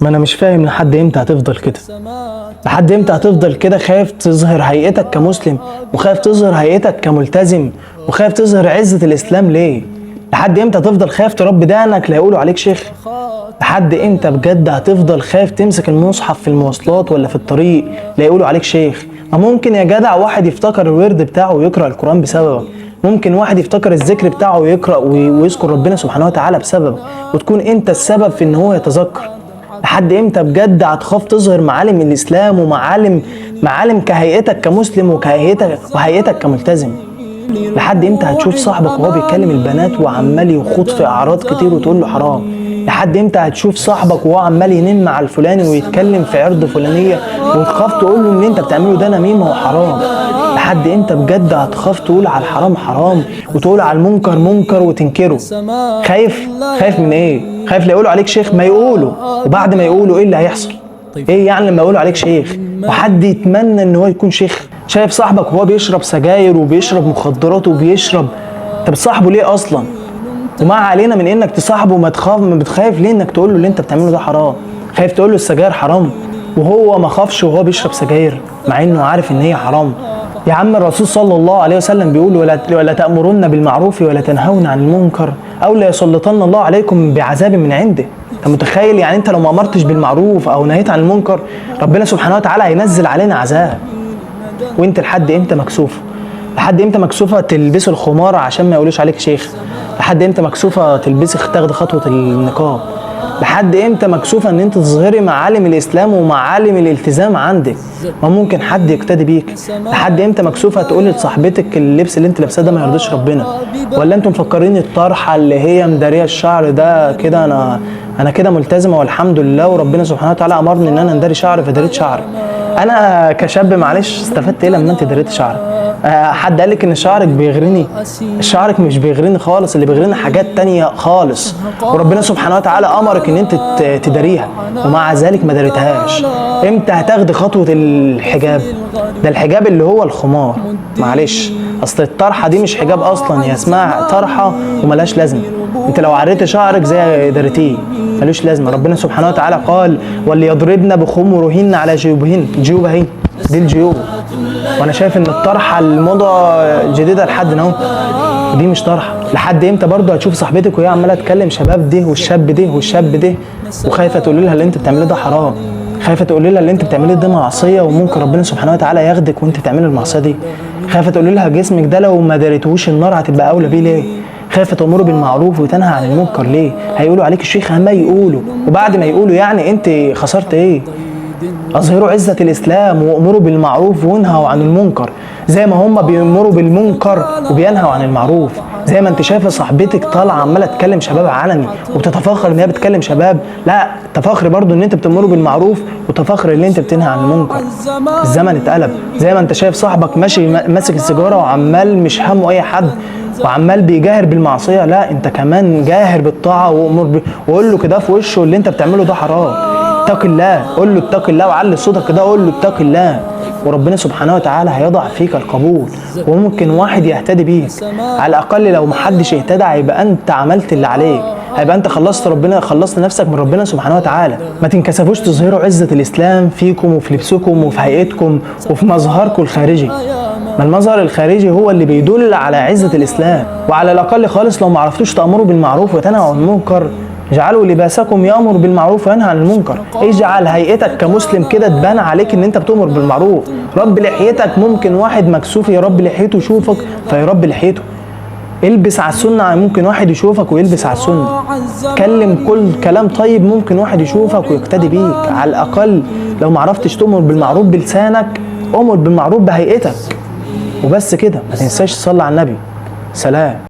ما انا مش فاهم لحد امتى هتفضل كده. لحد امتى هتفضل كده خايف تظهر هيئتك كمسلم، وخايف تظهر هيئتك كملتزم، وخايف تظهر عزة الاسلام ليه؟ لحد امتى هتفضل خايف تربي دقنك لا يقولوا عليك شيخ؟ لحد امتى بجد هتفضل خايف تمسك المصحف في المواصلات ولا في الطريق لا يقولوا عليك شيخ؟ ما ممكن يا جدع واحد يفتكر الورد بتاعه ويقرأ القرآن بسببك، ممكن واحد يفتكر الذكر بتاعه ويقرأ ويذكر ربنا سبحانه وتعالى بسببك، وتكون انت السبب في ان هو يتذكر. لحد امتى بجد هتخاف تظهر معالم الاسلام ومعالم كهيئتك كمسلم وهيئتك كملتزم؟ لحد امتى هتشوف صاحبك وهو بيكلم البنات وعمال يخوض في اعراض كتير وتقول له حرام؟ لحد امتى هتشوف صاحبك وهو عمال ينم مع الفلاني ويتكلم في عرض فلانيه وتخاف تقول له ان انت بتعمله ده نميمه وحرام؟ لحد امتى بجد هتخاف تقول على الحرام حرام وتقول على المنكر منكر وتنكره؟ خايف من ايه؟ خايف لا يقولوا عليك شيخ؟ ما يقولوا، وبعد ما يقولوا ايه اللي هيحصل؟ ايه يعني لما يقولوا عليك شيخ وحد يتمنى ان هو يكون شيخ؟ شايف صاحبك وهو بيشرب سجاير وبيشرب مخدرات وبيشرب، انت بتصاحبه ليه اصلا؟ وما علينا من انك تصاحبه، ما بتخاف ليه انك تقول له اللي انت بتعمله ده حرام؟ خايف تقول له السجاير حرام وهو ما خافش وهو بيشرب سجاير مع انه عارف ان هي حرام؟ يا عم الرسول صلى الله عليه وسلم بيقول ولا تأمرن بالمعروف ولا تنهون عن المنكر او لا يسلطن الله عليكم بعذاب من عنده. انت متخيل يعني انت لو ما امرتش بالمعروف او نهيت عن المنكر ربنا سبحانه وتعالى هينزل علينا عذاب؟ وانت لحد امتى مكسوفه؟ لحد امتى مكسوفه تلبسي الخمار عشان ما يقولوش عليك شيخ؟ لحد امتى مكسوفه تاخدي خطوه النقاب؟ لحد امتى مكسوفه ان انت تظهري معالم الاسلام ومعالم الالتزام عندك؟ ما ممكن حد يقتدي بيك. لحد امتى مكسوفه تقولي لصاحبتك اللبس اللي انت لابساه ده ما يرضيش ربنا؟ ولا انتم مفكرين الطرحه اللي هي مداريه الشعر ده كده انا كده ملتزمه والحمد لله وربنا سبحانه وتعالى امرني ان انا نداري شعري فداريت شعري؟ انا كشاب معلش استفدت ايه لما انت داريت شعرك؟ حد قالك ان شعرك بيغرني؟ شعرك مش بيغرني خالص، اللي بيغرني حاجات تانية خالص، وربنا سبحانه وتعالى امرك ان انت تداريها ومع ذلك ما داريتهاش. امتى هتاخدي خطوة الحجاب؟ ده الحجاب اللي هو الخمار. معلش اصل الطرحة دي مش حجاب اصلا، هي اسمها طرحة وملهاش لازمة. انت لو عريت شعرك زي داريتيه ملوش لازمة. ربنا سبحانه وتعالى قال وليضربن بخمرهن على جيوبهن، جيوبهن دي الجيوب. وانا شايف ان الطرحه الموضه جديده لحد اهو، دي مش طرحه. لحد امتى برضه هتشوف صاحبتك وهي عماله تكلم شباب ده والشاب ده والشاب ده وخايفه تقولي لها اللي انت بتعمله ده حرام؟ خايفه تقولي لها اللي انت بتعمله ده معصيه وممكن ربنا سبحانه وتعالى ياخدك وانت بتعملي المعصيه دي؟ خايفه تقولي لها جسمك ده لو ما داريتهوش النار هتبقى اولى بيه ليه؟ خايفه تأمروا بالمعروف وتنهى عن المنكر ليه؟ هيقولوا عليك الشيخ ما يقولوا، وبعد ما يقولوا يعني انت خسرت ايه؟ اظهروا عزة الاسلام وامروا بالمعروف وانهوا عن المنكر زي ما هم بيأمروا بالمنكر وبينهوا عن المعروف. زي ما انت شايفه صاحبتك طالعه عماله تكلم شباب علني وبتتفاخر ان هي بتكلم شباب، لا تفاخري برضو ان انت بتأمروا بالمعروف وتفاخري ان انت بتنهى عن المنكر. الزمن اتقلب. زي ما انت شايف صاحبك ماشي ماسك السيجاره وعمال مش همه اي حد وعمال بيجاهر بالمعصيه، لا انت كمان جاهر بالطاعه وقول له كده في وشه اللي انت بتعمله ده حرام. اتق الله، قول له اتق الله وعلي صوتك كده قول له اتق الله، وربنا سبحانه وتعالى هيضع فيك القبول وممكن واحد يهتدي بيك. على الاقل لو محدش اهتدى هيبقى انت عملت اللي عليك، هيبقى انت خلصت نفسك من ربنا سبحانه وتعالى. ما تنكسفوش تظهروا عزة الاسلام فيكم وفي لبسكم وفي هيئتكم وفي مظهركم الخارجي. ما المظهر الخارجي هو اللي بيدل على عزة الاسلام. وعلى الاقل خالص لو ما عرفتوش تأمروا بالمعروف وتنهوا عن المنكر اجعلوا لباسكم يأمر بالمعروف وينهى عن المنكر. اجعل هيئتك كمسلم كده تبان عليك ان انت بتأمر بالمعروف. رب لحيتك، ممكن واحد مكسوف يربي لحيته يشوفك فيربي لحيته. البس على السنة، ممكن واحد يشوفك ويلبس على السنة. كلم كل كلام طيب، ممكن واحد يشوفك ويقتدي بيك. على الأقل لو معرفتش تأمر بالمعروف بلسانك أمر بالمعروف بهيئتك وبس كده. ما تنساش تصلي على النبي. سلام.